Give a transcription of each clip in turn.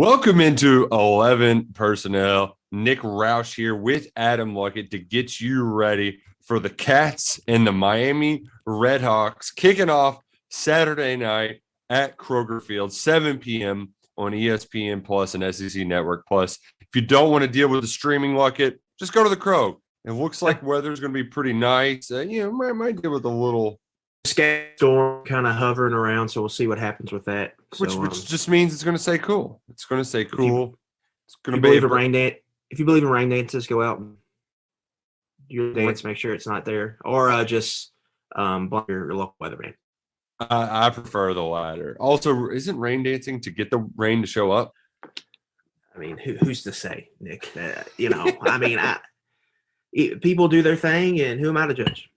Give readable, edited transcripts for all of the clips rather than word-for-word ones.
Welcome into 11 Personnel. Nick Roush here with Adam Luckett to get you ready for the Cats and the Miami Redhawks kicking off Saturday night at Kroger Field, 7 p.m. on ESPN Plus and SEC Network Plus. If you don't want to deal with the streaming, Luckett, just go to the Krog. It looks like weather's going to be pretty nice. Might deal with a little storm kind of hovering around, so we'll see what happens with that. Which just means it's going to stay cool. It's going to stay cool. It's going to be if you believe in rain dances, go out and do your dance. Make sure it's not there, or just block your local weatherman. I prefer the latter. Also, isn't rain dancing to get the rain to show up? I mean, who's to say, Nick? People do their thing, and who am I to judge?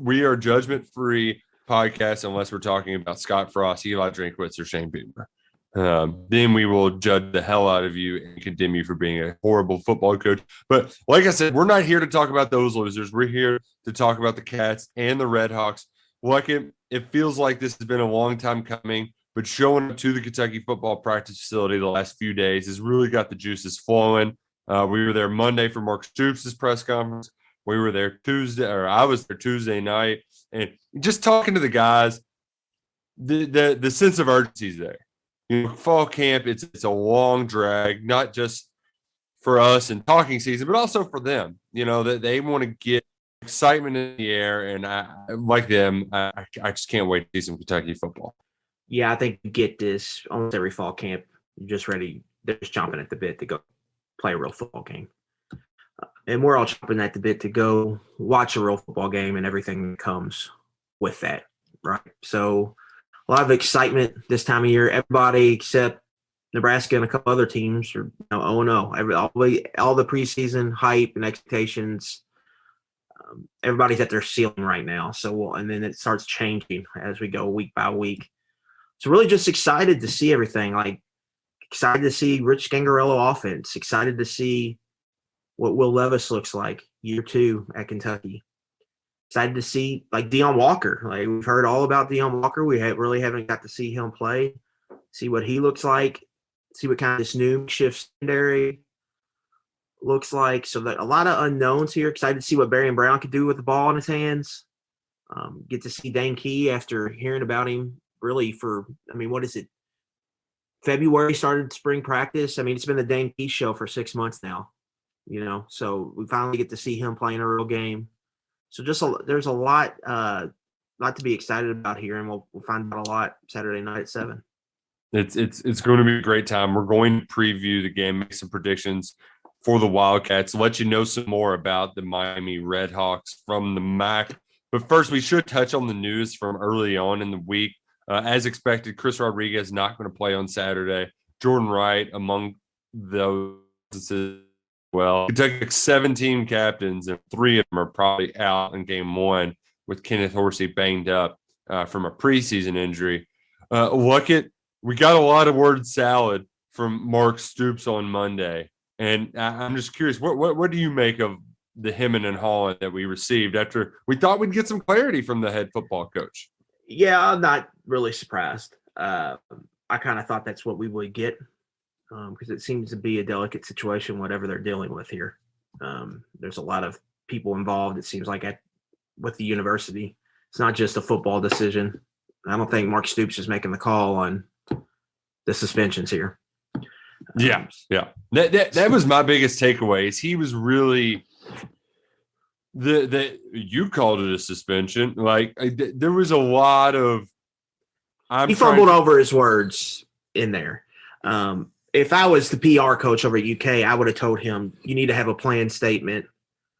We are judgment-free podcast unless we're talking about Scott Frost, Eli Drinkwitz, or Shane Beamer. Then we will judge the hell out of you and condemn you for being a horrible football coach. But like I said, we're not here to talk about those losers. We're here to talk about the Cats and the Redhawks. It feels like this has been a long time coming, but showing up to the Kentucky football practice facility the last few days has really got the juices flowing. We were there Monday for Mark Stoops' press conference. We were there I was there Tuesday night, and just talking to the guys, the sense of urgency is there. Fall camp, it's a long drag, not just for us in talking season, but also for them. That they want to get excitement in the air, and I just can't wait to see some Kentucky football. Yeah, I think you get this almost every fall camp. You're just ready. They're just chomping at the bit to go play a real football game. And we're all chomping at the bit to go watch a real football game and everything that comes with that, right? So a lot of excitement this time of year. Everybody except Nebraska and a couple other teams are 0-0. All the preseason hype and expectations, everybody's at their ceiling right now. And then it starts changing as we go week by week. So really just excited to see everything. Excited to see Rich Scangarello offense. Excited to see what Will Levis looks like year 2 at Kentucky. Excited to see Deion Walker. We've heard all about Deion Walker. We really haven't got to see him play, see what he looks like, see what kind of this new shift secondary looks like. So that a lot of unknowns here. Excited to see what Barry Brown could do with the ball in his hands. Get to see Dane Key after hearing about him really what is it? February started spring practice. It's been the Dane Key show for 6 months now. So we finally get to see him playing a real game. So there's a lot to be excited about here, and we'll find out a lot Saturday night at 7. It's going to be a great time. We're going to preview the game, make some predictions for the Wildcats, let you know some more about the Miami Redhawks from the MAC. But first, we should touch on the news from early on in the week. As expected, Chris Rodriguez not going to play on Saturday. Jordan Wright among those. Well, Kentucky took 17 captains, and 3 of them are probably out in game 1 with Kenneth Horsey banged up from a preseason injury. Luckett, we got a lot of word salad from Mark Stoops on Monday, and I'm just curious, what do you make of the hemming and hawing that we received after we thought we'd get some clarity from the head football coach? Yeah, I'm not really surprised. I kind of thought that's what we would get. Because it seems to be a delicate situation, whatever they're dealing with here. There's a lot of people involved, it seems like, with the university. It's not just a football decision. I don't think Mark Stoops is making the call on the suspensions here. Yeah. That was my biggest takeaway. Is he was really you called it a suspension. There was a lot of he fumbled over his words in there. If I was the PR coach over at UK, I would have told him, you need to have a planned statement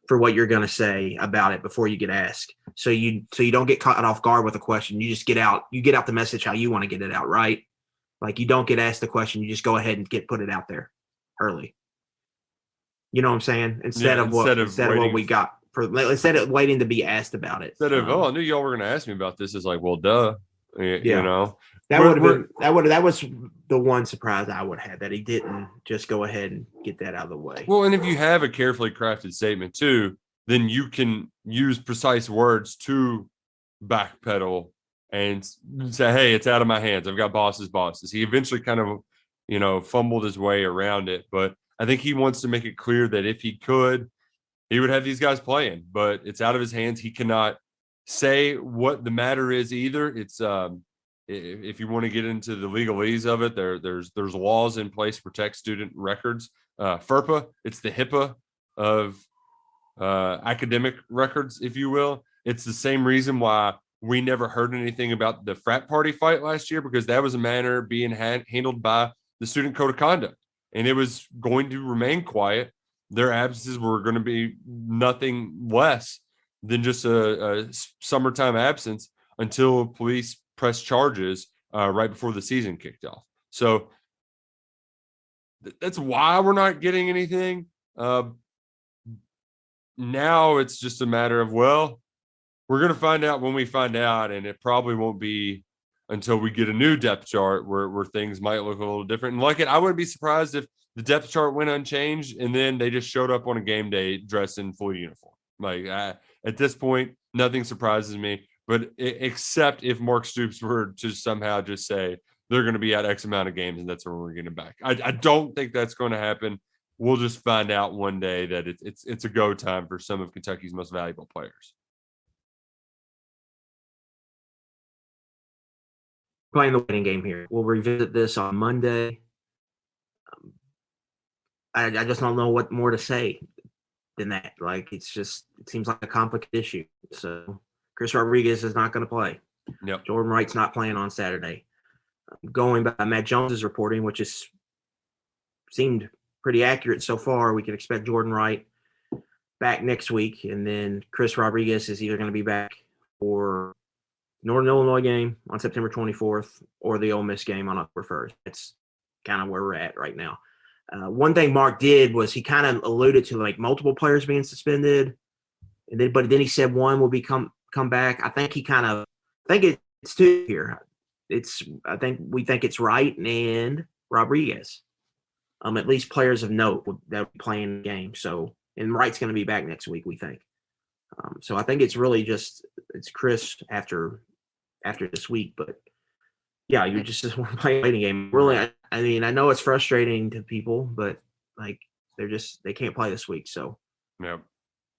for what you're going to say about it before you get asked. So you don't get caught off guard with a question. You just get out the message how you want to get it out, right? You don't get asked the question. You just go ahead and put it out there early. You know what I'm saying? Instead of what we got instead of waiting to be asked about it. Instead of, I knew y'all were going to ask me about this. It's well, duh. That was the one surprise I would have, that he didn't just go ahead and get that out of the way. Well, and if you have a carefully crafted statement too, then you can use precise words to backpedal and say, hey, it's out of my hands. I've got bosses. He eventually kind of fumbled his way around it. But I think he wants to make it clear that if he could, he would have these guys playing. But it's out of his hands. He cannot say what the matter is either. It's if you want to get into the legalese of it, there's laws in place to protect student records. FERPA, it's the HIPAA of academic records, if you will. It's the same reason why we never heard anything about the frat party fight last year, because that was a matter being handled by the student code of conduct, and it was going to remain quiet. Their absences were going to be nothing less than just a summertime absence until police pressed charges right before the season kicked off. So that's why we're not getting anything. Now it's just a matter of, well, we're going to find out when we find out, and it probably won't be until we get a new depth chart where things might look a little different. And I wouldn't be surprised if the depth chart went unchanged and then they just showed up on a game day dressed in full uniform. At this point, nothing surprises me, but except if Mark Stoops were to somehow just say they're going to be at X amount of games and that's when we're getting back. I don't think that's going to happen. We'll just find out one day that it's a go time for some of Kentucky's most valuable players. Playing the winning game here. We'll revisit this on Monday. I just don't know what more to say than that. It seems like a complicated issue. So Chris Rodriguez is not going to play. Yep. Jordan Wright's not playing on Saturday. Going by Matt Jones's reporting, which seemed pretty accurate so far, we can expect Jordan Wright back next week, and then Chris Rodriguez is either going to be back for Northern Illinois game on September 24th or the Ole Miss game on October 1st. That's kind of where we're at right now. One thing Mark did was he kind of alluded to multiple players being suspended, but then he said one will come back. I think it's two here. We think it's Wright and Rodriguez. At least players of note that will be playing the game. So, and Wright's going to be back next week, we think. So I think it's really it's Chris after this week, but yeah, you just want to play a waiting game. Really, I mean, I know it's frustrating to people, but they can't play this week, so yeah,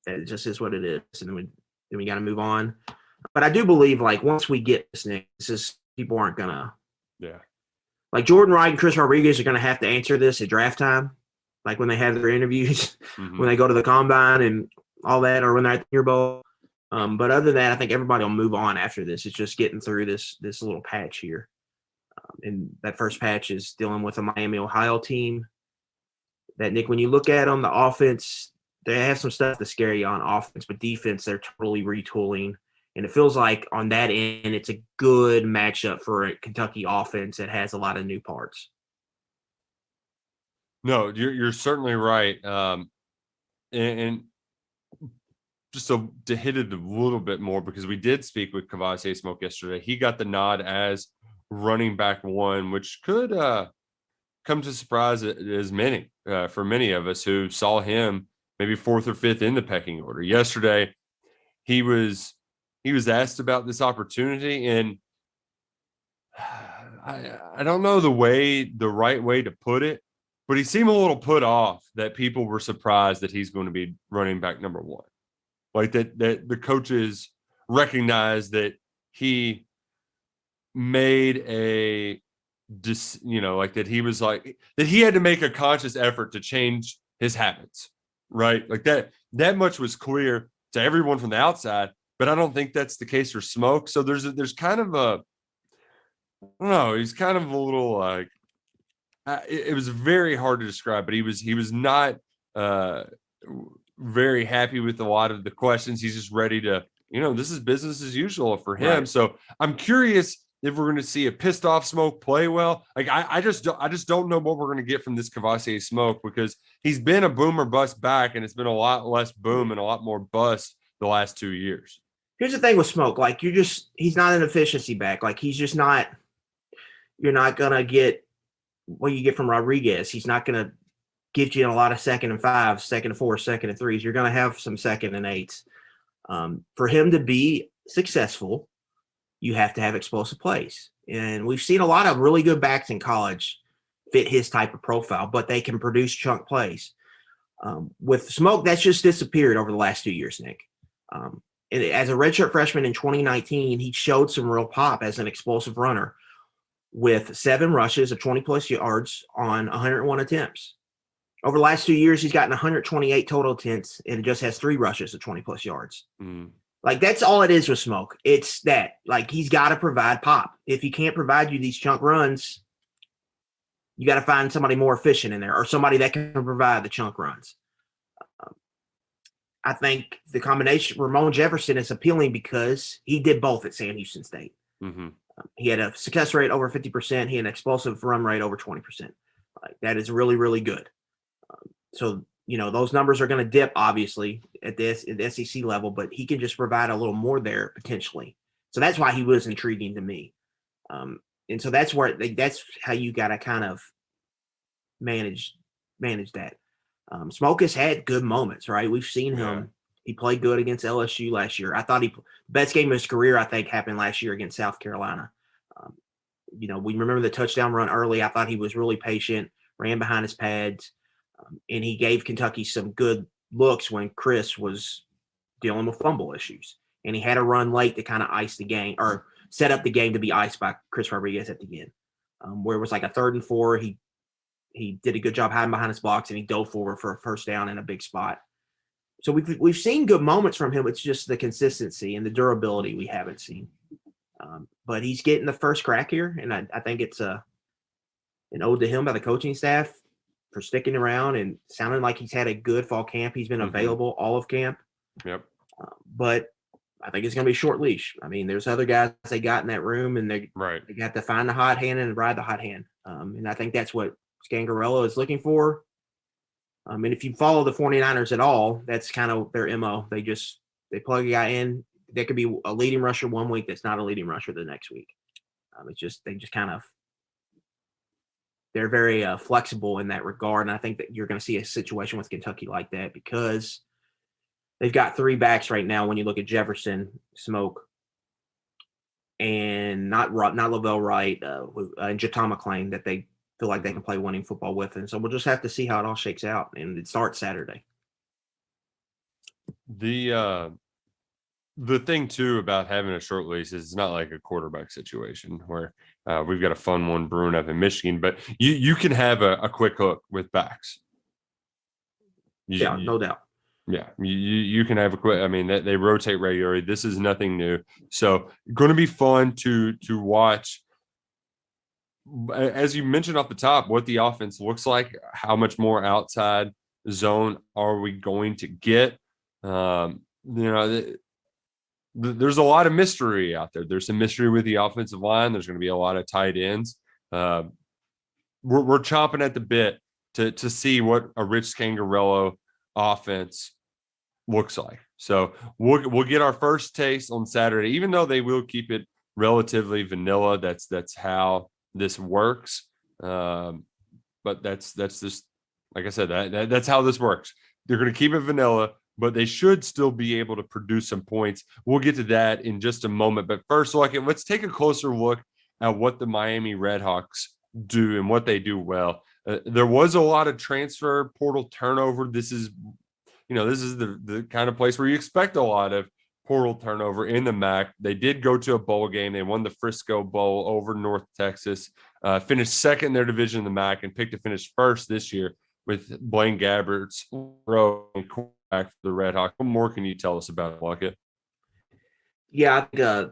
it just is what it is, and then we got to move on. But I do believe once we get this, Nick, people aren't gonna Jordan Wright and Chris Rodriguez are gonna have to answer this at draft time, when they have their interviews, when they go to the combine and all that, or when they're at the Senior Bowl. But other than that, I think everybody will move on after this. It's just getting through this little patch here. And that first patch is dealing with a Miami, Ohio team that, Nick, when you look at them, the offense, they have some stuff to scare you on offense, but defense, they're totally retooling. And it feels like on that end, it's a good matchup for a Kentucky offense that has a lot of new parts. No, you're certainly right. And just to hit it a little bit more, because we did speak with Kavase Smoke yesterday. He got the nod as running back one, which could come to surprise as many for many of us who saw him maybe fourth or fifth in the pecking order. Yesterday, he was asked about this opportunity, and I don't know the right way to put it, but he seemed a little put off that people were surprised that he's going to be running back number one. That the coaches recognize that he made that he was that he had to make a conscious effort to change his habits, right? That much was clear to everyone from the outside, but I don't think that's the case for Smoke. So there's kind of I don't know, he's kind of a little it was very hard to describe, but he was not very happy with a lot of the questions. He's just ready to, this is business as usual for him. Right. So I'm curious if we're going to see a pissed off Smoke play well. I just don't know what we're going to get from this Kavase Smoke, because he's been a boom or bust back, and it's been a lot less boom and a lot more bust the last 2 years. Here's the thing with Smoke, he's not an efficiency back. He's just not, you're not going to get what you get from Rodriguez. He's not going to get you in a lot of 2nd and 5s, 2nd and 4s, 2nd and 3s. You're going to have some 2nd and 8s. For him to be successful, you have to have explosive plays. And we've seen a lot of really good backs in college fit his type of profile, but they can produce chunk plays. With Smoke, that's just disappeared over the last 2 years, Nick. And as a redshirt freshman in 2019, he showed some real pop as an explosive runner with 7 rushes of 20-plus yards on 101 attempts. Over the last 2 years, he's gotten 128 total attempts and just has 3 rushes of 20-plus yards. Like, that's all it is with Smoke. It's that. Like, he's got to provide pop. If he can't provide you these chunk runs, you got to find somebody more efficient in there or somebody that can provide the chunk runs. I think the combination, Ramon Jefferson, is appealing because he did both at Sam Houston State. He had a success rate over 50%. He had an explosive run rate over 20%. Like, that is really, really good. So, those numbers are going to dip, obviously, at the SEC level, but he can just provide a little more there potentially. So that's why he was intriguing to me. And so that's how you got to kind of manage that. Smoke has had good moments, right? We've seen him. Yeah. He played good against LSU last year. I thought the best game of his career, I think, happened last year against South Carolina. We remember the touchdown run early. I thought he was really patient, ran behind his pads, and he gave Kentucky some good looks when Chris was dealing with fumble issues. And he had a run late to kind of ice the game or set up the game to be iced by Chris Rodriguez at the end, where it was like a 3rd and 4. He did a good job hiding behind his blocks, and he dove forward for a first down in a big spot. So we've seen good moments from him. It's just the consistency and the durability we haven't seen. But he's getting the first crack here, and I think it's an ode to him by the coaching staff for sticking around and sounding like he's had a good fall camp. He's been available all of camp. Yep. But I think it's going to be a short leash. I mean, there's other guys they got in that room, and they got to find the hot hand and ride the hot hand. And I think that's what Scangarello is looking for. And if you follow the 49ers at all, that's kind of their MO. They plug a guy in. There could be a leading rusher one week that's not a leading rusher the next week. They're very flexible in that regard. And I think that you're going to see a situation with Kentucky like that because they've got 3 backs right now when you look at Jefferson, Smoke, and not Lavelle Wright, and Jatama McClain that they feel like they can play winning football with. And so we'll just have to see how it all shakes out. And it starts Saturday. The thing, too, about having a short leash is it's not like a quarterback situation where we've got a fun one brewing up in Michigan, but you can have a quick hook with backs. No doubt. Yeah, you can have a quick – I mean, they rotate regularly. This is nothing new. So going to be fun to watch. As you mentioned off the top, what the offense looks like, how much more outside zone are we going to get? There's a lot of mystery out there. There's some mystery with the offensive line. There's going to be a lot of tight ends. We're chomping at the bit to see what a Rich Scangarello offense looks like. So we'll get our first taste on Saturday, even though they will keep it relatively vanilla. That's how this works. But that's just, like I said, that's how this works. They're going to keep it vanilla, but they should still be able to produce some points. We'll get to that in just a moment. But first, let's take a closer look at what the Miami Redhawks do and what they do well. There was a lot of transfer portal turnover. This is the kind of place where you expect a lot of portal turnover in the MAC. They did go to a bowl game. They won the Frisco Bowl over North Texas, finished second in their division in the MAC, and picked to finish first this year with Blaine Gabbert's row and quarterback for the Redhawks. What more can you tell us about it, Luckett? Yeah, I think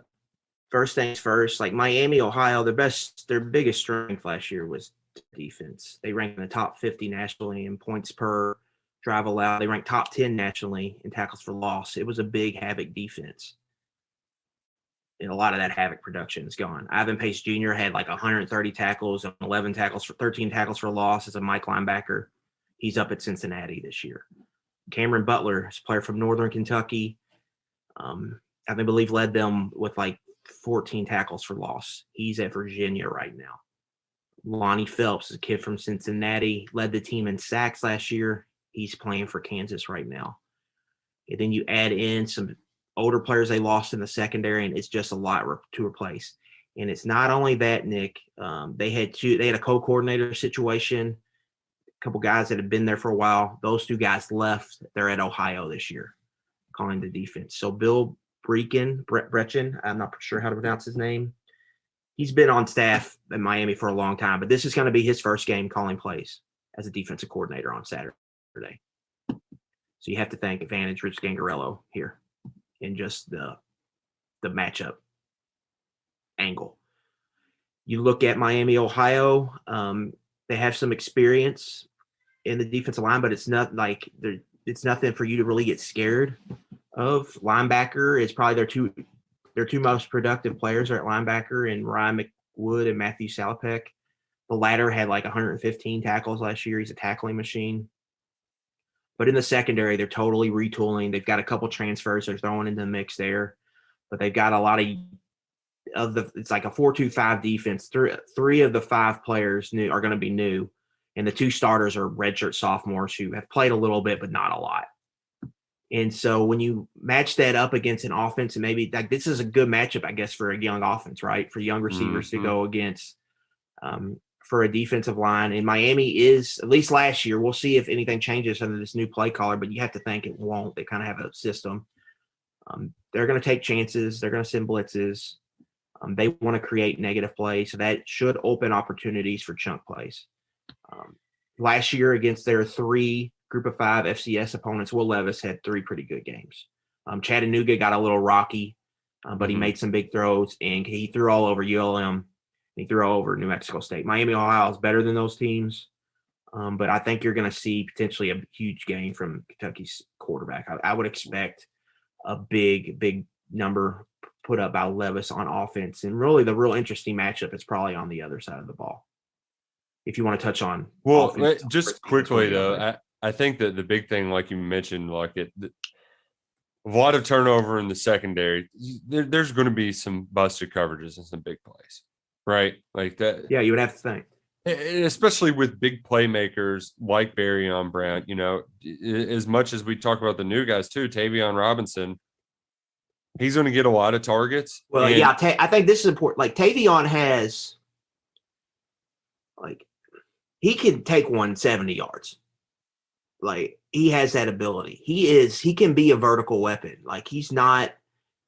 first things first, like Miami, Ohio, their biggest strength last year was defense. They ranked in the top 50 nationally in points per drive allowed. They ranked top 10 nationally in tackles for loss. It was a big Havoc defense. And a lot of that Havoc production is gone. Ivan Pace Jr. had like 130 tackles, 13 tackles for loss as a Mike linebacker. He's up at Cincinnati this year. Cameron Butler is a player from Northern Kentucky. I believe led them with like 14 tackles for loss. He's at Virginia right now. Lonnie Phelps is a kid from Cincinnati, led the team in sacks last year. He's playing for Kansas right now. And then you add in some older players they lost in the secondary, and it's just a lot to replace. And it's not only that, Nick. They had a co-coordinator situation. A couple guys that have been there for a while. Those two guys left. They're at Ohio this year, calling the defense. So Bill Brechen, I'm not sure how to pronounce his name. He's been on staff in Miami for a long time, but this is going to be his first game calling plays as a defensive coordinator on Saturday. So you have to thank Advantage Rich Gangarello here in just the matchup angle. You look at Miami, Ohio, they have some experience in the defensive line, but it's nothing for you to really get scared of. Linebacker is probably their two most productive players are at linebacker, and Ryan McWood and Matthew Salopek. The latter had like 115 tackles last year. He's a tackling machine. But in the secondary, they're totally retooling. They've got a couple transfers they're throwing into the mix there, but they've got a lot of it's like a 4-2-5 defense. Three of the 5 players are going to be new, and the 2 starters are redshirt sophomores who have played a little bit, but not a lot. And so when you match that up against an offense, and maybe like this is a good matchup, I guess, for a young offense, right? For young receivers to go against for a defensive line. And Miami is, at least last year, we'll see if anything changes under this new play caller, but you have to think it won't. They kind of have a system. They're going to take chances. They're going to send blitzes. They want to create negative plays, so that should open opportunities for chunk plays. Last year against their 3 group of 5 FCS opponents, Will Levis had 3 pretty good games. Chattanooga got a little rocky, but he made some big throws, and he threw all over ULM. He threw all over New Mexico State. Miami, Ohio is better than those teams, but I think you're going to see potentially a huge game from Kentucky's quarterback. I would expect a big number put up by Levis on offense, and really the real interesting matchup is probably on the other side of the ball. If you want to touch on just quickly though, I think that the big thing, like you mentioned, like a lot of turnover in the secondary. There's going to be some busted coverages and some big plays, right? Like that. Yeah, you would have to think, especially with big playmakers like Barryon Brown. You know, as much as we talk about the new guys too, Tavion Robinson, he's going to get a lot of targets. Well, I think this is important. Like Tavion has, like, he can take 170 yards. Like, he has that ability. He can be a vertical weapon. Like, he's not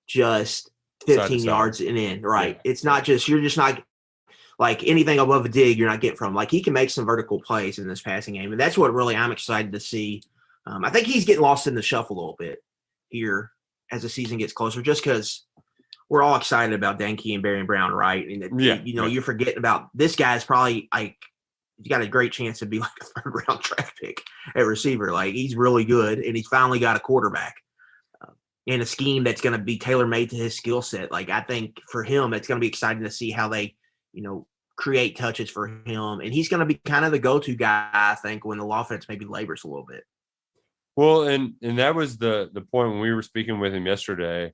just 15 yards and in, right? Yeah. It's not just, you're just not, like, anything above a dig you're not getting from. Like, he can make some vertical plays in this passing game, and that's what really I'm excited to see. I think he's getting lost in the shuffle a little bit here as the season gets closer, just because we're all excited about Danke and Barryon Brown, right? And you're forgetting about this guy's probably like, he's got a great chance to be like a 3rd round draft pick at receiver. Like, he's really good, and he's finally got a quarterback in a scheme that's going to be tailor made to his skill set. Like, I think for him, it's going to be exciting to see how they, create touches for him, and he's going to be kind of the go-to guy, I think, when the offense maybe labors a little bit. Well, and that was the point when we were speaking with him yesterday.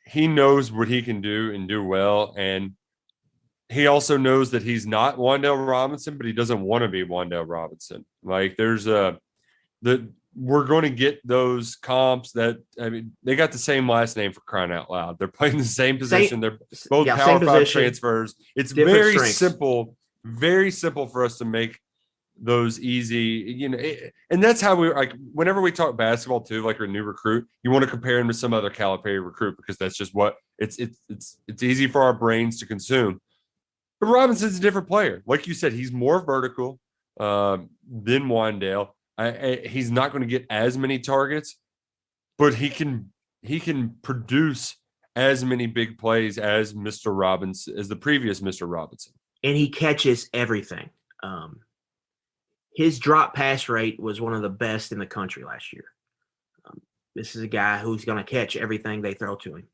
He knows what he can do and do well, and he also knows that he's not Wan'Dale Robinson, but he doesn't want to be Wan'Dale Robinson. Like, there's we're going to get those comps that, I mean, they got the same last name, for crying out loud. They're playing the same position. They're both Power 5 transfers. It's very simple for us to make those easy, and that's how we like whenever we talk basketball too, like a new recruit, you want to compare him to some other Calipari recruit, because that's just what it's easy for our brains to consume. But Robinson's a different player. Like you said, he's more vertical than Wan'Dale. He's not going to get as many targets, but he can produce as many big plays as Mr. Robinson, as the previous Mr. Robinson. And he catches everything. His drop pass rate was one of the best in the country last year. This is a guy who's going to catch everything they throw to him.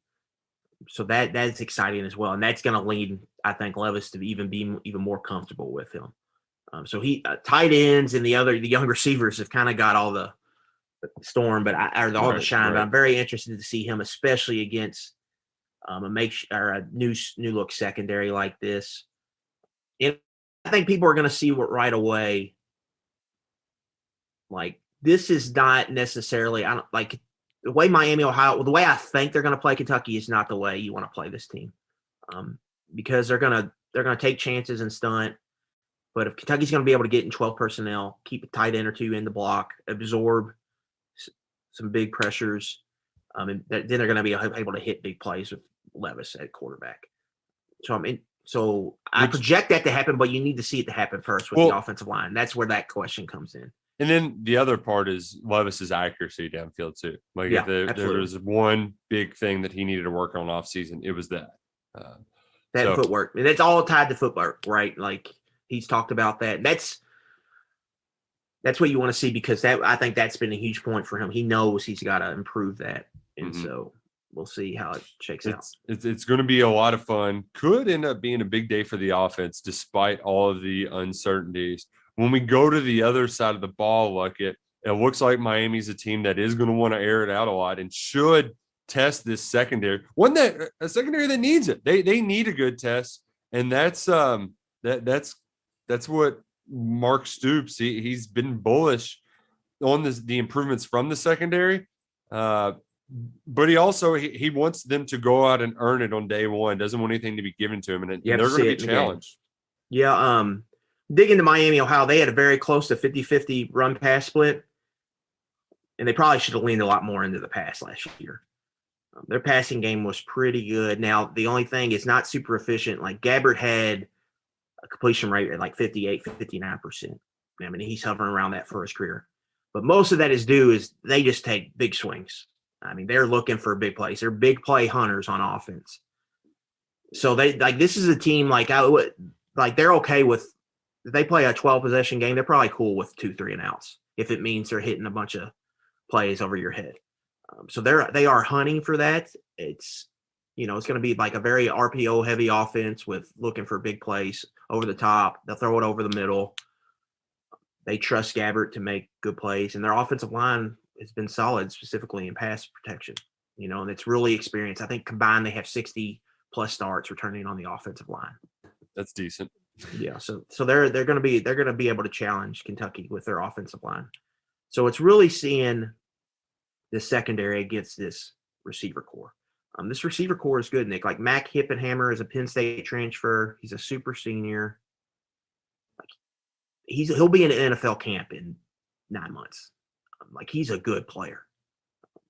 So that's exciting as well. And that's going to lead, I think, Levis to be even more comfortable with him. So he tight ends and the young receivers have kind of got all the storm, but all the shine. Right. But I'm very interested to see him, especially against a new look secondary like this. And I think people are going to see right away. Like, this is not necessarily, I don't like the way Miami, Ohio, the way I think they're going to play Kentucky is not the way you want to play this team. because they're gonna take chances and stunt. But if Kentucky's going to be able to get in 12 personnel, keep a tight end or two in the block, absorb some big pressures, and then they're going to be able to hit big plays with Levis at quarterback. So I project that to happen, but you need to see it to happen first with the offensive line. That's where that question comes in. And then the other part is Levis's accuracy downfield too. Like if there was one big thing that he needed to work on off season, it was that. Footwork. And it's all tied to footwork, right? Like he's talked about that. That's what you want to see, because I think that's been a huge point for him. He knows he's got to improve that. And so we'll see how it shakes out. It's going to be a lot of fun. Could end up being a big day for the offense, despite all of the uncertainties. When we go to the other side of the ball, it looks like Miami's a team that is going to want to air it out a lot and should test this secondary. A secondary that needs it. They need a good test, and that's what Mark Stoops. He's been bullish on the improvements from the secondary, but he also he wants them to go out and earn it on day one. Doesn't want anything to be given to him, and they're going to be challenged. Yeah. Dig into Miami, Ohio. They had a very close to 50-50 run-pass split, and they probably should have leaned a lot more into the pass last year. Their passing game was pretty good. Now, the only thing is not super efficient. Like Gabbert had a completion rate at like 58, 59%. I mean, he's hovering around that for his career. But most of that is due is they just take big swings. I mean, they're looking for big plays. They're big play hunters on offense. So this is a team they're okay with. If they play a 12-possession game, they're probably cool with 2 3-and-outs if it means they're hitting a bunch of plays over your head. So they are hunting for that. It's it's going to be like a very RPO heavy offense with looking for big plays over the top. They'll throw it over the middle. They trust Gabbert to make good plays, and their offensive line has been solid, specifically in pass protection. And it's really experienced. I think combined they have 60+ starts returning on the offensive line. That's decent. Yeah, so they're going to be able to challenge Kentucky with their offensive line. So it's really seeing the secondary against this receiver core. This receiver core is good, Nick. Like Mac Hippenhammer is a Penn State transfer. He's a super senior. He'll be in an NFL camp in 9 months. He's a good player.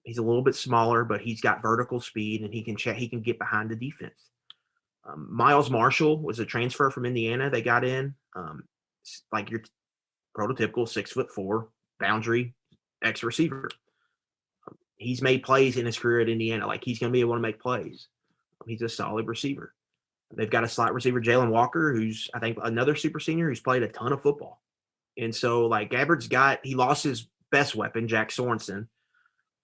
He's a little bit smaller, but he's got vertical speed and he can get behind the defense. Miles Marshall was a transfer from Indiana. They got in like your prototypical 6'4" boundary X receiver. He's made plays in his career at Indiana. Like he's going to be able to make plays. He's a solid receiver. They've got a slot receiver, Jalen Walker, who's I think another super senior who's played a ton of football. And so like Gabbert's he lost his best weapon, Jack Sorensen,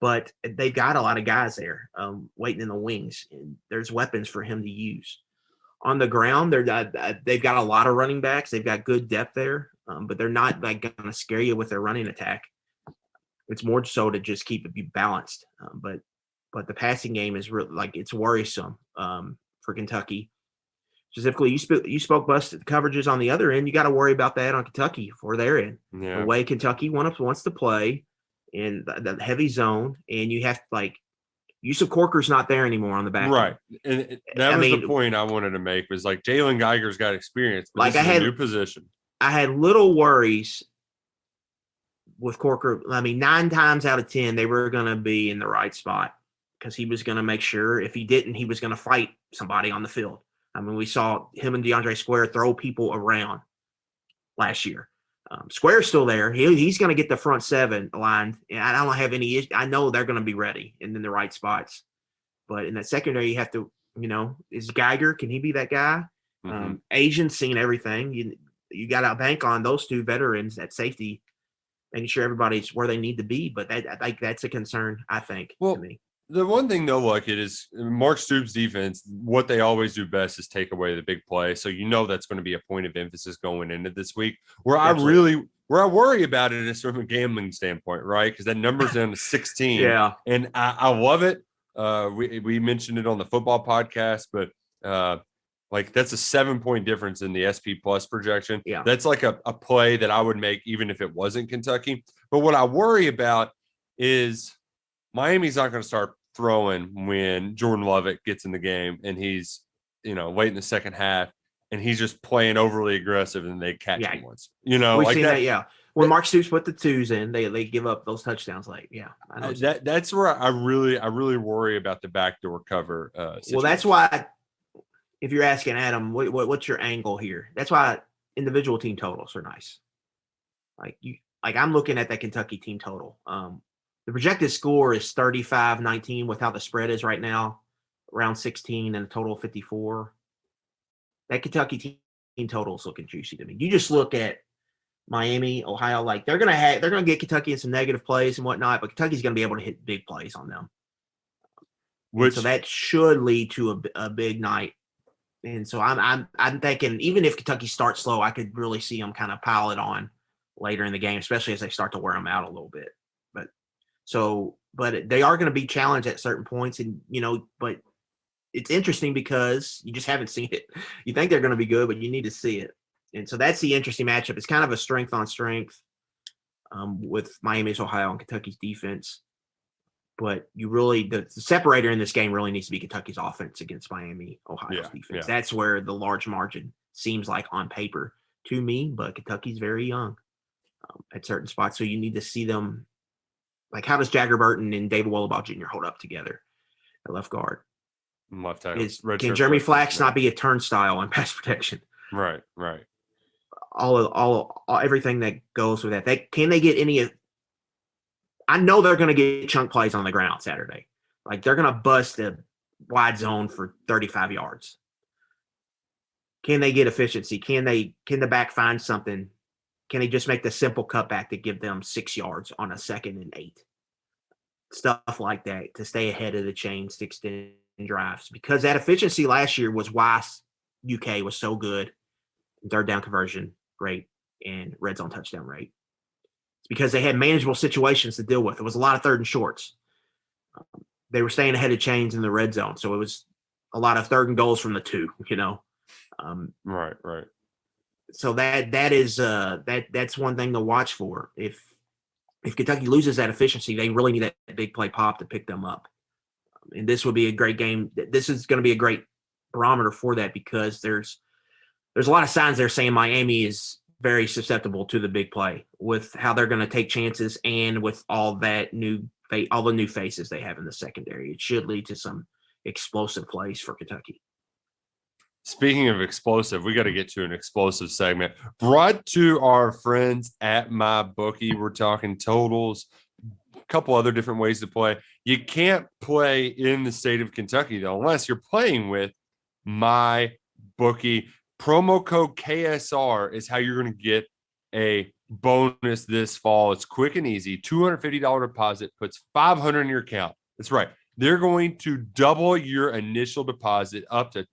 but they've got a lot of guys there waiting in the wings, and there's weapons for him to use. On the ground, they've got a lot of running backs. They've got good depth there, but they're not like going to scare you with their running attack. It's more so to just keep it balanced. But the passing game is really it's worrisome for Kentucky. Specifically, you spoke busted coverages on the other end. You got to worry about that on Kentucky for their end. Yeah. The way Kentucky wants to play in the heavy zone, and you have Yusuf Corker's not there anymore on the back right. And that was the point I wanted to make was like Jalen Geiger's got experience, but this is a new position. I had little worries with Corker. I mean, 9 times out of 10, they were going to be in the right spot because he was going to make sure if he didn't, he was going to fight somebody on the field. I mean, we saw him and DeAndre Square throw people around last year. Square's still there. He's going to get the front 7 aligned. And I don't have any issue. I know they're going to be ready and in the right spots. But in that secondary, you have to, is Geiger, can he be that guy? Mm-hmm. Asian's seen everything. You got to bank on those 2 veterans at safety, making sure everybody's where they need to be. But that's a concern, I think, to me. The one thing they'll look at is Mark Stoops' defense. What they always do best is take away the big play. So that's going to be a point of emphasis going into this week. Where I worry about it is from a gambling standpoint, right? Because that number's down to 16. Yeah, and I love it. We mentioned it on the football podcast, but that's a 7-point difference in the SP Plus projection. Yeah, that's like a play that I would make even if it wasn't Kentucky. But what I worry about is Miami's not going to start throwing when Jordan Lovett gets in the game and he's late in the second half, and he's just playing overly aggressive, and they catch him once. We've like seen that. Yeah, when Mark Stoops put the twos in, they give up those touchdowns late. Yeah, I know that's where I really worry about the backdoor cover. Well, that's why. If you're asking Adam, what's your angle here? That's why individual team totals are nice. Like I'm looking at that Kentucky team total. The projected score is 35-19 with how the spread is right now, around 16 and a total of 54. That Kentucky team total is looking juicy to me. You just look at Miami, Ohio, like they're gonna get Kentucky in some negative plays and whatnot, but Kentucky's gonna be able to hit big plays on them. So that should lead to a big night. And so I'm thinking even if Kentucky starts slow, I could really see them kind of pile it on later in the game, especially as they start to wear them out a little bit. But they are going to be challenged at certain points, and but it's interesting because you just haven't seen it. You think they're going to be good, but you need to see it. And so that's the interesting matchup. It's kind of a strength on strength with Miami's, Ohio, and Kentucky's defense. But you really the separator in this game really needs to be Kentucky's offense against Miami, Ohio's defense. Yeah. That's where the large margin seems like on paper to me, but Kentucky's very young at certain spots. So you need to see them. Like, how does Jagger Burton and David Wollabaugh Jr. hold up together at left guard? Left tackle. Can Jeremy Flax not be a turnstile on pass protection? Right. All everything that goes with that. Can they get any? I know they're going to get chunk plays on the ground Saturday. Like, they're going to bust a wide zone for 35 yards. Can they get efficiency? Can the back find something? Can they just make the simple cutback to give them 6 yards on a 2nd and 8? Stuff like that to stay ahead of the chains to extend drives. Because that efficiency last year was why UK was so good. Third down conversion rate and red zone touchdown rate. It's because they had manageable situations to deal with. It was a lot of 3rd and shorts. They were staying ahead of chains in the red zone. So it was a lot of 3rd and goals from the 2, Right. So that's one thing to watch for. If Kentucky loses that efficiency, they really need that big play pop to pick them up. And this would be a great game. This is going to be a great barometer for that because there's a lot of signs there saying Miami is very susceptible to the big play with how they're going to take chances and with all the new faces they have in the secondary. It should lead to some explosive plays for Kentucky. Speaking of explosive, we got to get to an explosive segment brought to our friends at MyBookie. We're talking totals, a couple other different ways to play. You can't play in the state of Kentucky, though, unless you're playing with MyBookie. Promo code KSR is how you're going to get a bonus this fall. It's quick and easy. $250 deposit puts $500 in your account. That's right. They're going to double your initial deposit up to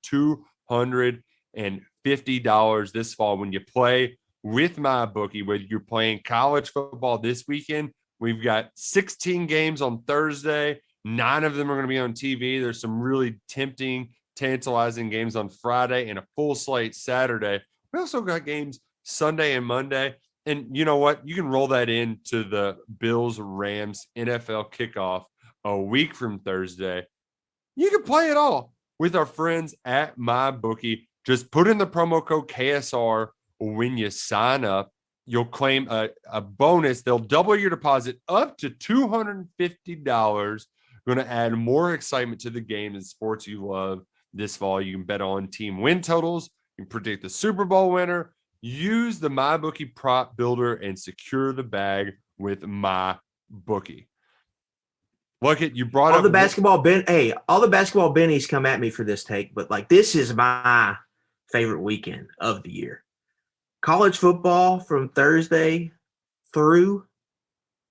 $250 this fall when you play with MyBookie. Whether you're playing college football this weekend, we've got 16 games on Thursday. 9 of them are going to be on TV. There's some really tempting, tantalizing games on Friday and a full slate Saturday. We also got games Sunday and Monday. And you know what? You can roll that into the Bills-Rams NFL kickoff a week from Thursday. You can play it all with our friends at MyBookie. Just put in the promo code KSR when you sign up. You'll claim a bonus. They'll double your deposit up to $250. Going to add more excitement to the game and sports you love this fall. You can bet on team win totals. You can predict the Super Bowl winner. Use the MyBookie prop builder and secure the bag with MyBookie. Look at you brought all up the basketball all the basketball bennies come at me for this take, but like this is my favorite weekend of the year. College football from Thursday through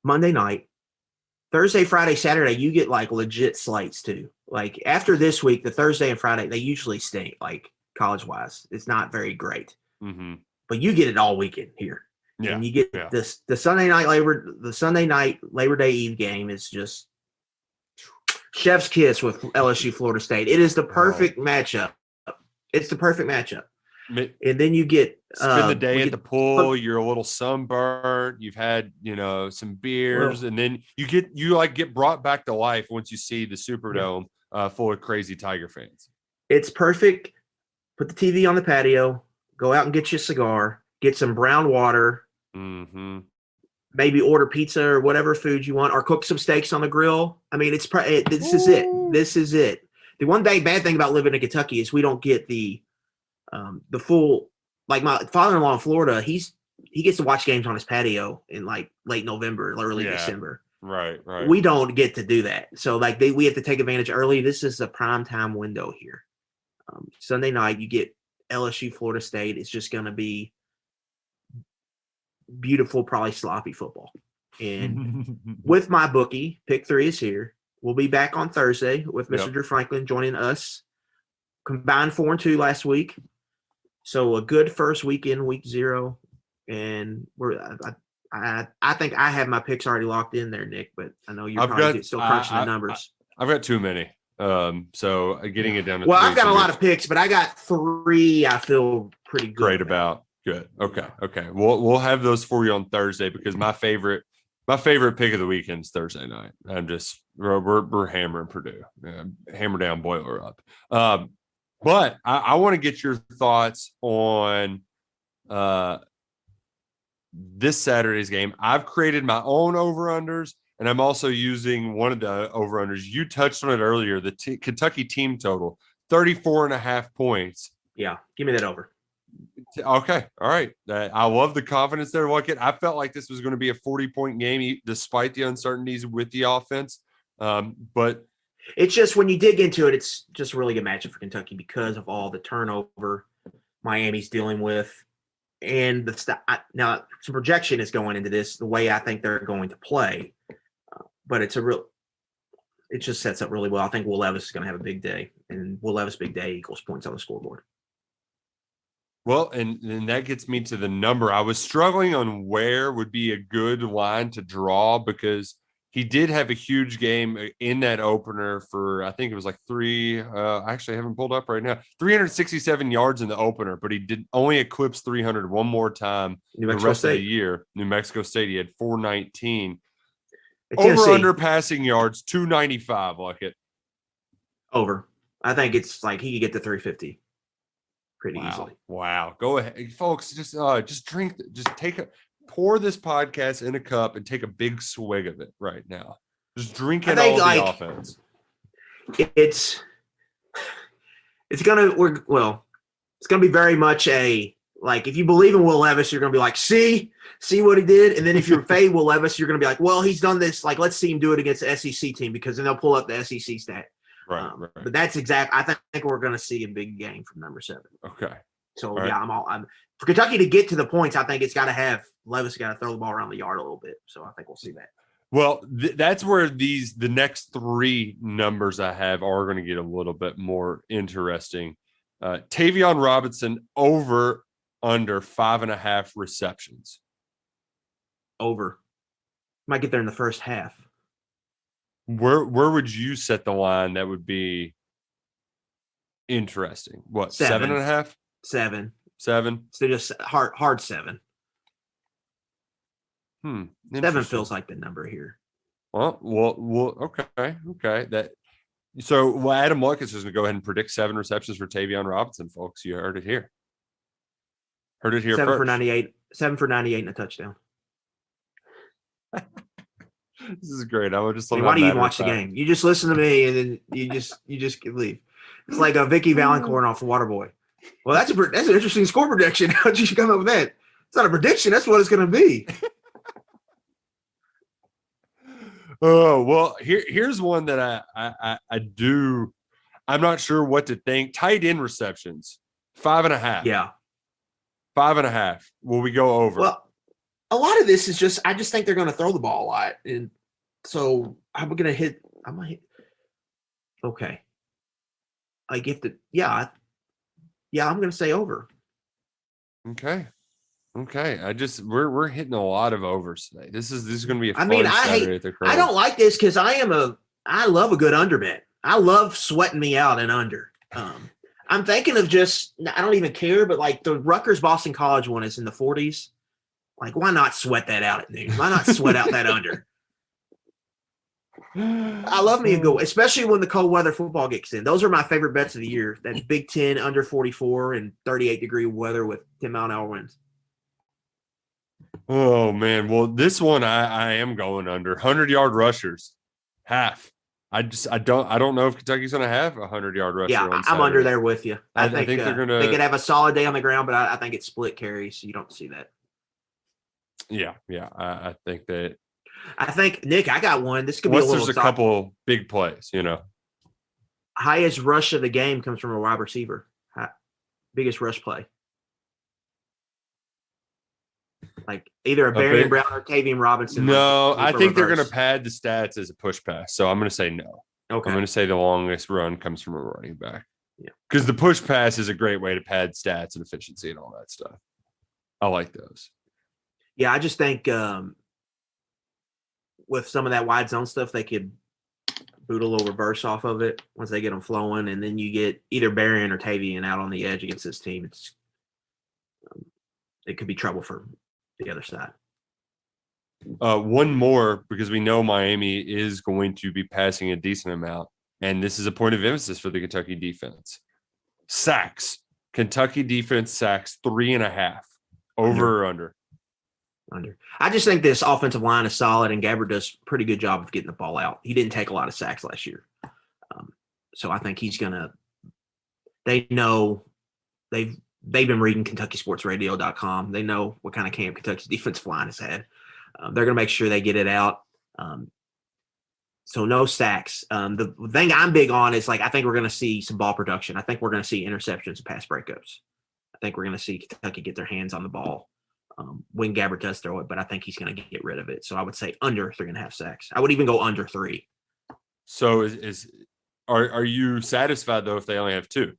Monday night. Thursday, Friday, Saturday, you get like legit slates too. Like after this week, the Thursday and Friday, they usually stink like college wise. It's not very great. Mm-hmm. But you get it all weekend here. Yeah. And you get the Sunday night Labor Day Eve game is just chef's kiss with LSU Florida State. It is the perfect matchup. It's the perfect matchup. And then you get spend the day at the pool. You're a little sunburned. You've had some beers, and then you get brought back to life once you see the Superdome full of crazy Tiger fans. It's perfect. put the TV on the patio, go out and get you a cigar, get some brown water, maybe order pizza or whatever food you want, or cook some steaks on the grill. I mean, this is it. This is it. The one bad thing about living in Kentucky is we don't get the full. Like my father-in-law in Florida, he gets to watch games on his patio in like late November, early December. Right. We don't get to do that. So like we have to take advantage early. This is a prime time window here. Sunday night, you get LSU, Florida State. It's just going to be beautiful, probably sloppy football. And with my bookie, Pick 3 is here. We'll be back on Thursday with Mr. Drew Franklin joining us. Combined 4-2 last week. So a good first weekend, week 0. And I think I have my picks already locked in there, Nick, but I know you're probably still crunching the numbers. I've got too many. So getting it down to I've got a lot of picks, but I got 3 I feel pretty good. Great about. Good. Okay. We'll have those for you on Thursday because my favorite pick of the weekend is Thursday night. We're hammering Purdue. Hammer down, boiler up. But I want to get your thoughts on this Saturday's game. I've created my own over-unders, and I'm also using one of the over-unders. You touched on it earlier, the Kentucky team total, 34.5 points. Yeah, give me that over. Okay, all right. I love the confidence there. I felt like this was going to be a 40-point game despite the uncertainties with the offense. But it's just when you dig into it, it's just a really good matchup for Kentucky because of all the turnover Miami's dealing with. And now some projection is going into this, the way I think they're going to play. But it just sets up really well. I think Will Levis is going to have a big day, and Will Levis' big day equals points on the scoreboard. Well, and that gets me to the number. I was struggling on where would be a good line to draw because he did have a huge game in that opener for, I think it was like actually I haven't pulled up right now, 367 yards in the opener, but he did only eclipse 300 one more time the rest of the year. New Mexico State, he had 419. Over under passing yards, 295, like it. Over. I think it's like he could get to 350 pretty easily. Wow. Go ahead. Folks, just drink, pour this podcast in a cup and take a big swig of it right now. Just drink it all the offense. It's gonna be very much if you believe in Will Levis, you're gonna be like, see what he did. And then if you're Fade Will Levis, you're gonna be like, well, he's done this. Like, let's see him do it against the SEC team because then they'll pull up the SEC stat. Right. But that's I think we're gonna see a big game from number 7. Okay. So I'm for Kentucky to get to the points. I think it's got to have Levis got to throw the ball around the yard a little bit. So I think we'll see that. Well, that's where the next 3 numbers I have are going to get a little bit more interesting. Tavion Robinson over under 5.5 receptions. Over. Might get there in the first half. Where would you set the line that would be interesting? What, 7.5? 7. 7. So just hard 7. 7 feels like the number here. Well, okay. Adam Lucas is going to go ahead and predict 7 receptions for Tavion Robinson, folks. You heard it here. 7 first. for 98. 7 for 98 and a touchdown. This is great. I would just. Why do you even watch the game? You just listen to me and then you just leave. It's like a Vicky Valancourt off the Waterboy. Well, that's an interesting score prediction. How'd you come up with that? It's not a prediction. That's what it's going to be. Oh, well, here's one that I do. I'm not sure what to think. Tight end receptions, 5.5. Yeah. 5.5. Will we go over? Well, a lot of this is I just think they're going to throw the ball a lot. And so I'm going to hit. Okay. I'm going to say over. Okay. We're hitting a lot of overs today. This is going to be a fun Saturday at the Crow. I don't like this because I love a good under bet. I love sweating me out and under. I'm thinking of I don't even care, but like the Rutgers Boston College one is in the 40s. Like, why not sweat that out at noon? Why not sweat out that under? I love me a good, especially when the cold weather football gets in. Those are my favorite bets of the year. That's Big Ten under 44 and 38-degree weather with 10-mile-an-hour winds. Oh man, well this one I am going under 100-yard rushers, half. I don't know if Kentucky's going to have a 100-yard rusher. Yeah, on I'm under Saturday. there with you. I think they're going to. They could have a solid day on the ground, but I think it's split carries, so you don't see that. Yeah. I think that. I think Nick, I got one. This could be a little. There's a couple big plays, Highest rush of the game comes from a wide receiver. Biggest rush play. Like either a Barry Brown or Tavion Robinson. No, I think they're going to pad the stats as a push pass. So I'm going to say no. Okay. I'm going to say the longest run comes from a running back. Yeah. Because the push pass is a great way to pad stats and efficiency and all that stuff. I like those. Yeah, I just think with some of that wide zone stuff, they could boot a little reverse off of it once they get them flowing, and then you get either Barry or Tavion out on the edge against this team. It could be trouble for the other side. One more, because we know Miami is going to be passing a decent amount, and this is a point of emphasis for the Kentucky defense. Sacks. Kentucky defense sacks 3.5. Over or under? Under. I just think this offensive line is solid, and Gabbard does a pretty good job of getting the ball out. He didn't take a lot of sacks last year. So I think he's going to – they know they've been reading KentuckySportsRadio.com. They know what kind of camp Kentucky's defensive line has had. They're going to make sure they get it out. So no sacks. The thing I'm big on is, I think we're going to see some ball production. I think we're going to see interceptions and pass breakups. I think we're going to see Kentucky get their hands on the ball when Gabbard does throw it, but I think he's going to get rid of it. So I would say under 3.5 sacks. I would even go under 3. So are you satisfied, though, if they only have 2?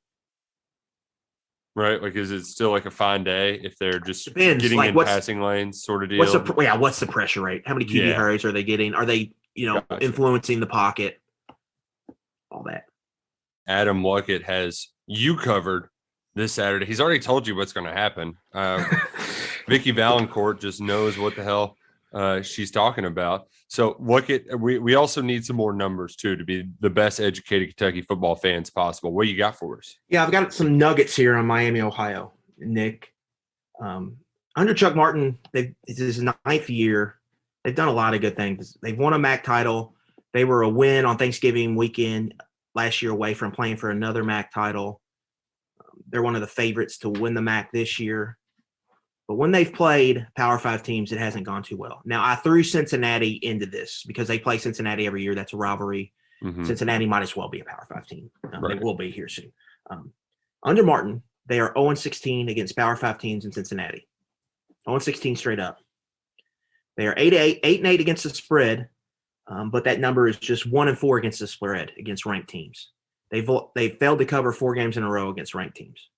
Right? Is it still a fine day if they're just getting in passing lanes sort of deal? What's the pressure rate? How many QB hurries are they getting? Are they, gotcha, influencing the pocket? All that. Adam Luckett has you covered this Saturday. He's already told you what's going to happen. Vicky Valancourt just knows what the hell she's talking about. So Luckett, we also need some more numbers too to be the best educated Kentucky football fans possible. What you got for us? Yeah, I've got some nuggets here on Miami, Ohio. Nick, under Chuck Martin, this is his 9th year. They've done a lot of good things. They've won a MAC title. They were a win on Thanksgiving weekend last year away from playing for another MAC title. They're one of the favorites to win the MAC this year. But when they've played Power 5 teams, it hasn't gone too well. Now, I threw Cincinnati into this because they play Cincinnati every year. That's a rivalry. Mm-hmm. Cincinnati might as well be a Power 5 team. Right. They will be here soon. Under Martin, they are 0-16 against Power 5 teams in Cincinnati. 0-16 straight up. They are 8-8 against the spread, but that number is just 1-4 against the spread against ranked teams. They've failed to cover 4 games in a row against ranked teams.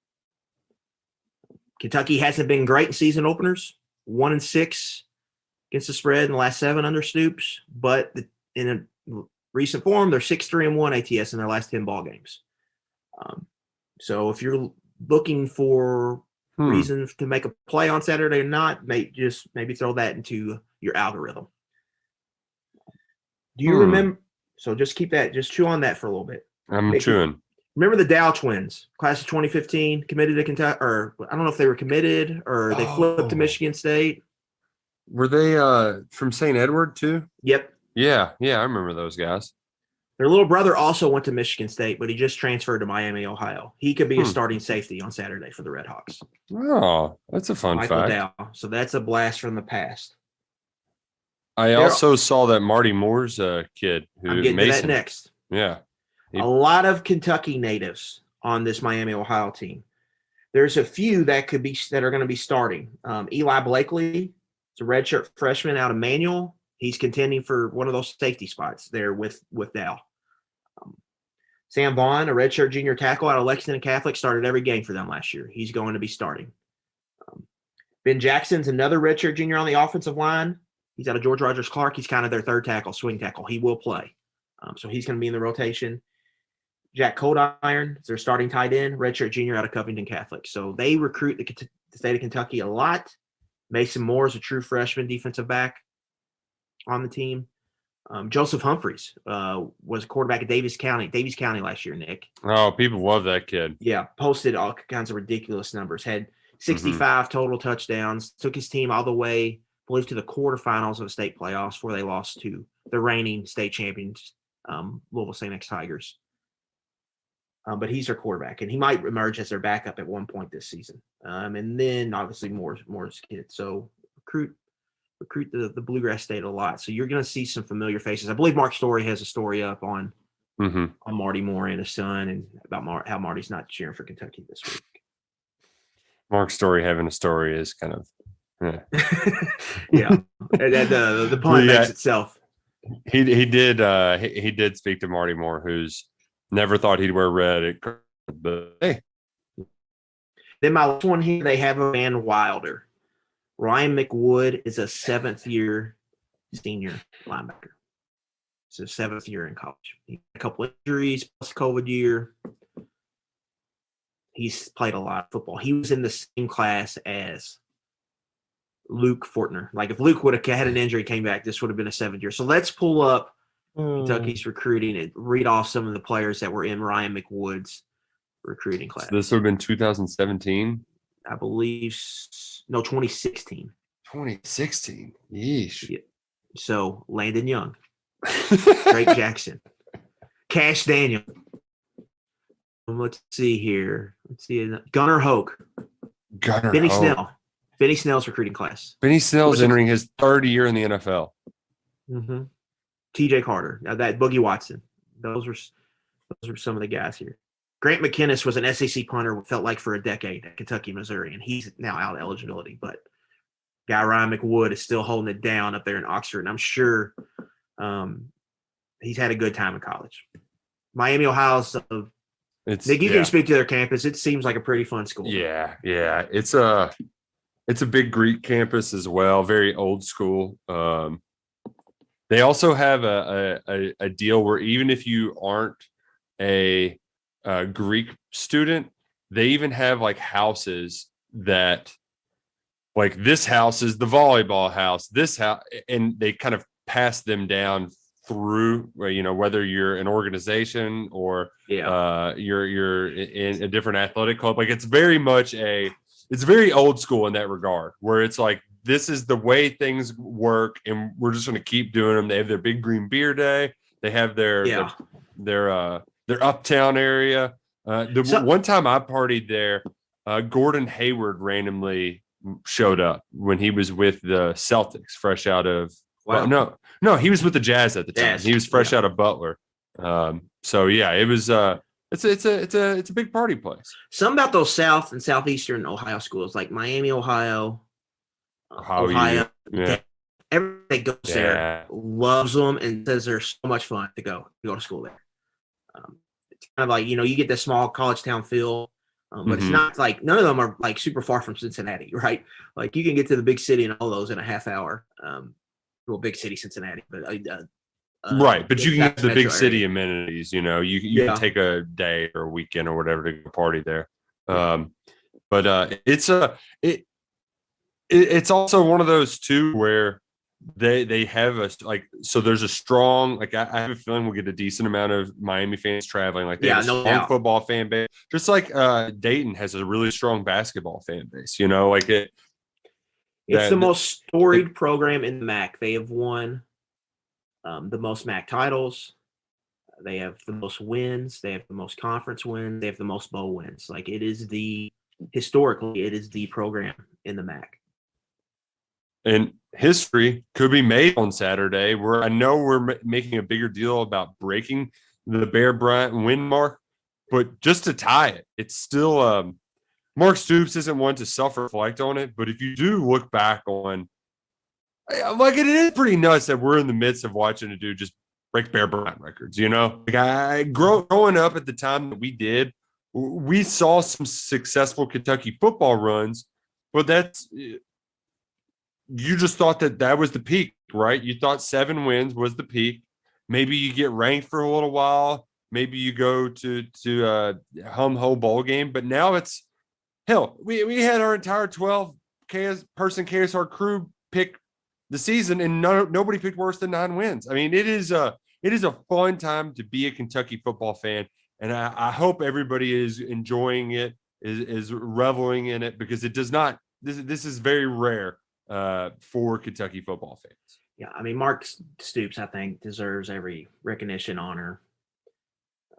Kentucky hasn't been great in season openers, 1-6 against the spread in the last 7 under Stoops, but in a recent form, they're 6-3-1 ATS in their last 10 ball games. So if you're looking for reasons to make a play on Saturday or not, maybe throw that into your algorithm. Do you remember? So just chew on that for a little bit. I'm chewing. Remember the Dow twins, class of 2015, committed to Kentucky, or I don't know if they were committed or they flipped to Michigan State. Were they from St. Edward too? Yep. Yeah, I remember those guys. Their little brother also went to Michigan State, but he just transferred to Miami, Ohio. He could be a starting safety on Saturday for the Redhawks. Oh, that's a fun fact. Dow. So that's a blast from the past. I also saw that Marty Moore's kid. I'm getting to that next. Yeah. A lot of Kentucky natives on this Miami, Ohio team. There's a few that are going to be starting. Eli Blakely is a redshirt freshman out of Manual. He's contending for one of those safety spots there with Dow. Sam Vaughn, a redshirt junior tackle out of Lexington Catholic, started every game for them last year. He's going to be starting. Ben Jackson's another redshirt junior on the offensive line. He's out of George Rogers Clark. He's kind of their third tackle, swing tackle. He will play. So he's going to be in the rotation. Jack Coldiron is their starting tight end, redshirt junior out of Covington Catholic. So they recruit the state of Kentucky a lot. Mason Moore is a true freshman defensive back on the team. Joseph Humphreys was a quarterback at Daviess County last year, Nick. Oh, people love that kid. Yeah, posted all kinds of ridiculous numbers. Had 65 total touchdowns. Took his team all the way, I believe, to the quarterfinals of the state playoffs before they lost to the reigning state champions, Louisville St. X Tigers. But he's their quarterback, and he might emerge as their backup at one point this season. And then obviously more kids. So recruit the Bluegrass State a lot. So you're going to see some familiar faces. I believe Mark Story has a story up on Marty Moore and his son, and about how Marty's not cheering for Kentucky this week. Mark Story having a story is kind of, yeah. And the pun makes itself. He did speak to Marty Moore, who's never thought he'd wear red. But hey. Then my last one here, they have a Van Wilder. Ryan McWood is a 7th-year senior linebacker. It's his 7th year in college. He had a couple injuries plus COVID year. He's played a lot of football. He was in the same class as Luke Fortner. Like if Luke would have had an injury, came back, this would have been a 7th year. So let's pull up Kentucky's recruiting and read off some of the players that were in Ryan McWood's recruiting class. So this would have been 2017? I believe, no, 2016. 2016. Yeesh. Yeah. So Landon Young, Drake Jackson, Cash Daniel. Let's see here. Gunnar Hoke. Benny Hoke. Snell. Benny Snell's recruiting class. Benny Snell's entering his 3rd year in the NFL. Mm-hmm. TJ Carter. Now that Boogie Watson. Those were some of the guys here. Grant McInnes was an SEC punter, felt like for a decade at Kentucky, Missouri, and he's now out of eligibility. But guy Ryan McWood is still holding it down up there in Oxford, and I'm sure he's had a good time in college. Miami, Ohio. So Nick, you can speak to their campus. It seems like a pretty fun school. Yeah. It's a big Greek campus as well, very old school. They also have a deal where even if you aren't a Greek student, they even have like houses that, like this house is the volleyball house, this house, and they kind of pass them down through, whether you're an organization or you're in a different athletic club. Like it's very old school in that regard, where it's like, this is the way things work, and we're just going to keep doing them. They have their Big Green Beer Day. They have their uptown area. One time I partied there, Gordon Hayward randomly showed up when he was with the Celtics, fresh out of. Wow. No, he was with the Jazz at the time. He was fresh out of Butler. So yeah, it was. It's a big party place. Something about those South and Southeastern Ohio schools, like Miami, Ohio. Yeah. Everybody goes there, loves them, and says they're so much fun to go to school there. It's kind of like, you get the small college town feel, but it's not like, none of them are like super far from Cincinnati, right? Like you can get to the big city and all those in a half hour. Well, big city Cincinnati, but right. But you can get the big city amenities. You can take a day or a weekend or whatever to go party there. But it's also one of those too where they have so there's a strong, like I have a feeling we'll get a decent amount of Miami fans traveling. Like they have a strong football fan base, just like Dayton has a really strong basketball fan base. It's the most storied program in the MAC. They have won the most MAC titles. They have the most wins. They have the most conference wins. They have the most bowl wins. Like historically, it is the program in the MAC. And history could be made on Saturday, where I know we're making a bigger deal about breaking the Bear Bryant win mark, but just to tie it, it's still Mark Stoops isn't one to self-reflect on it, but if you do look back on, like, it is pretty nuts that we're in the midst of watching a dude just break Bear Bryant records. Like growing up at the time that we did, we saw some successful Kentucky football runs, but you just thought that was the peak, right? You thought 7 wins was the peak. Maybe you get ranked for a little while. Maybe you go to hum-ho bowl game. But now it's, hell, we had our entire 12-person KSR crew pick the season, and nobody picked worse than 9 wins. I mean, it is a fun time to be a Kentucky football fan, and I hope everybody is enjoying it, is reveling in it, because it does not. This is very rare for Kentucky football fans. Yeah, I mean, Mark Stoops, I think, deserves every recognition, honor,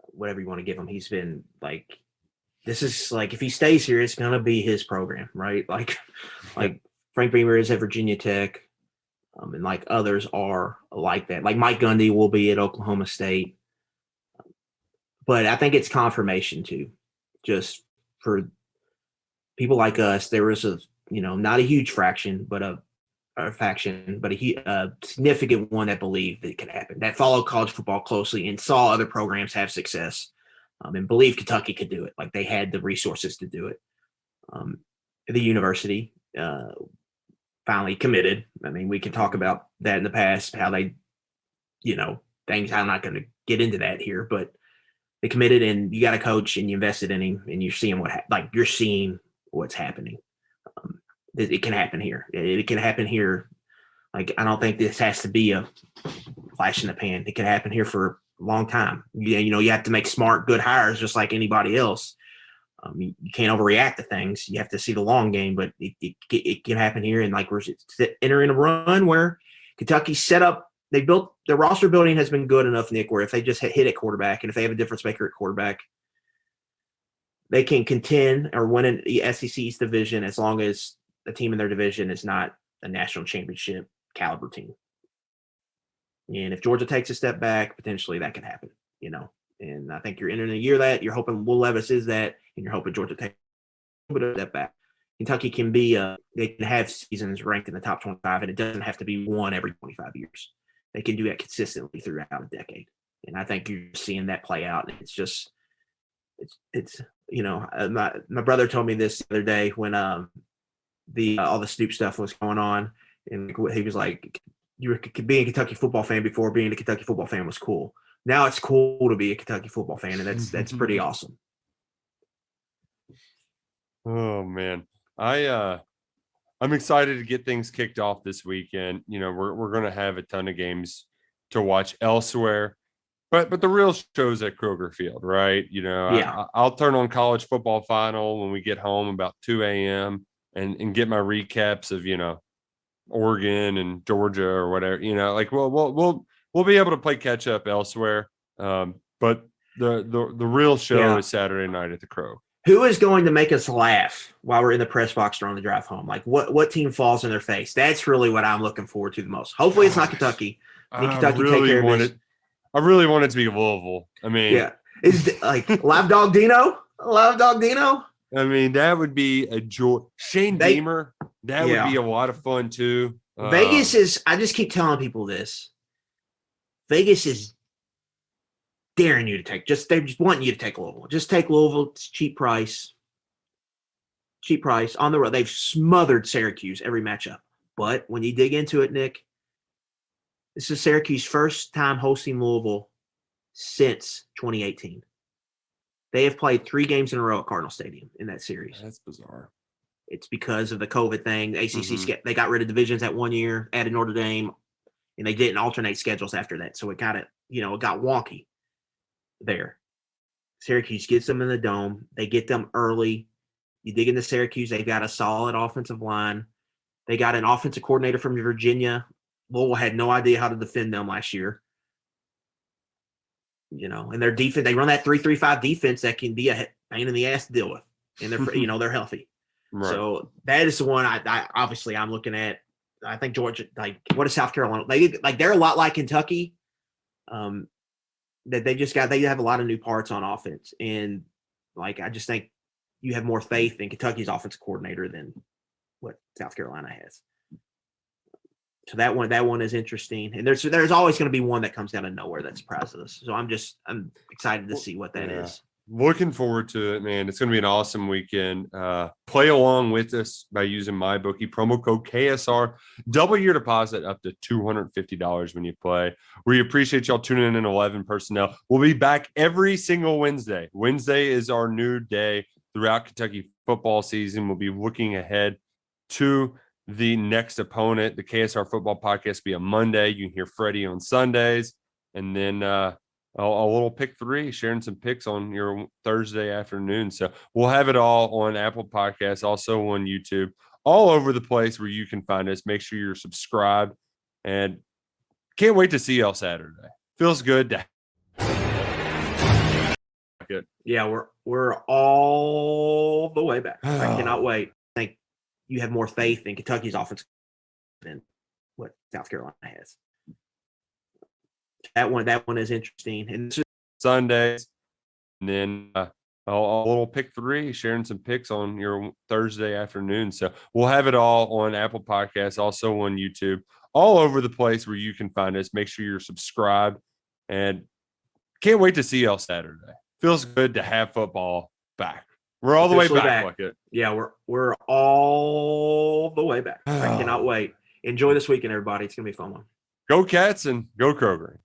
whatever you want to give him. He's been like, this is like, if he stays here, it's gonna be his program, right? Like Frank Beamer is at Virginia Tech, and like others are like that. Like Mike Gundy will be at Oklahoma State, but I think it's confirmation too, just for people like us. There was not a huge fraction, but a faction, but a significant one that believed that it could happen, that followed college football closely and saw other programs have success, and believed Kentucky could do it. Like they had the resources to do it. The university finally committed. I mean, we can talk about that in the past, how they, things. I'm not going to get into that here, but they committed, and you got a coach, and you invested in him, and you're seeing you're seeing what's happening. It can happen here. It can happen here. Like, I don't think this has to be a flash in the pan. It can happen here for a long time. You have to make smart, good hires just like anybody else. You can't overreact to things. You have to see the long game, but it can happen here. And like, we're entering a run where Kentucky set up. They built their roster building has been good enough, Nick, where if they just hit at quarterback, and if they have a difference maker at quarterback, they can contend or win in the SEC East division as long as the team in their division is not a national championship caliber team. And if Georgia takes a step back, potentially that can happen, And I think you're entering a year that you're hoping Will Levis is that, and you're hoping Georgia takes a bit of a step back. Kentucky can be they can have seasons ranked in the top 25, and it doesn't have to be one every 25 years. They can do that consistently throughout a decade. And I think you're seeing that play out. It's just, my brother told me this the other day when all the Snoop stuff was going on, and he was like, you were being a Kentucky football fan before being a Kentucky football fan was cool. Now it's cool to be a Kentucky football fan, and that's pretty awesome. Oh man, I'm excited to get things kicked off this weekend. We're going to have a ton of games to watch elsewhere, but the real show's at Kroger Field, right? Yeah. I'll turn on College Football Final when we get home about 2 a.m. and get my recaps of Oregon and Georgia or whatever. We'll be able to play catch up elsewhere. But the real show is Saturday night at the Crow. Who is going to make us laugh while we're in the press box or on the drive home? Like what team falls in their face? That's really what I'm looking forward to the most. Hopefully it's not Kentucky. Kentucky take care of it. I really want it to be Louisville. I mean, yeah, is like Live Dog Dino? I mean, that would be a joy. Shane Beamer, that would be a lot of fun too. Vegas is. I just keep telling people this. Vegas is daring you to take. They're just wanting you to take Louisville. Just take Louisville. It's cheap price. Cheap price on the road. They've smothered Syracuse every matchup. But when you dig into it, Nick, this is Syracuse's first time hosting Louisville since 2018. They have played 3 games in a row at Cardinal Stadium in that series. That's bizarre. It's because of the COVID thing. The ACC, they got rid of divisions that 1 year, added Notre Dame, and they didn't alternate schedules after that. So it got it got wonky there. Syracuse gets them in the dome. They get them early. You dig into Syracuse, they've got a solid offensive line. They got an offensive coordinator from Virginia. Louisville had no idea how to defend them last year. And their defense, they run that 3-3-5 defense that can be a pain in the ass to deal with. And they're, they're healthy. Right. So that is the one I obviously I'm looking at. I think Georgia, what is South Carolina? They're a lot like Kentucky. That they have a lot of new parts on offense. And I just think you have more faith in Kentucky's offensive coordinator than what South Carolina has. So that one is interesting. And there's always going to be one that comes out of nowhere that surprises us. So I'm excited to see what that is. Looking forward to it, man. It's going to be an awesome weekend. Play along with us by using MyBookie, promo code KSR. Double your deposit up to $250 when you play. We appreciate y'all tuning in 11 Personnel. We'll be back every single Wednesday. Wednesday is our new day throughout Kentucky football season. We'll be looking ahead to the next opponent. The KSR Football Podcast will be on Monday. You can hear Freddie on Sundays. And then a little pick three, sharing some picks on your Thursday afternoon. So we'll have it all on Apple Podcasts, also on YouTube, all over the place where you can find us. Make sure you're subscribed, and can't wait to see y'all Saturday. Feels good to it. Yeah, we're all the way back. I cannot wait. I think you have more faith in Kentucky's offense than what South Carolina has. That one is interesting. And this is Sundays, and then a little pick three, sharing some picks on your Thursday afternoon. So we'll have it all on Apple Podcasts, also on YouTube, all over the place where you can find us. Make sure you're subscribed, and can't wait to see y'all Saturday. Feels good to have football back. We're all the way back. Yeah, we're all the way back. I cannot wait. Enjoy this weekend, everybody. It's gonna be a fun one. Go Cats and go Kroger.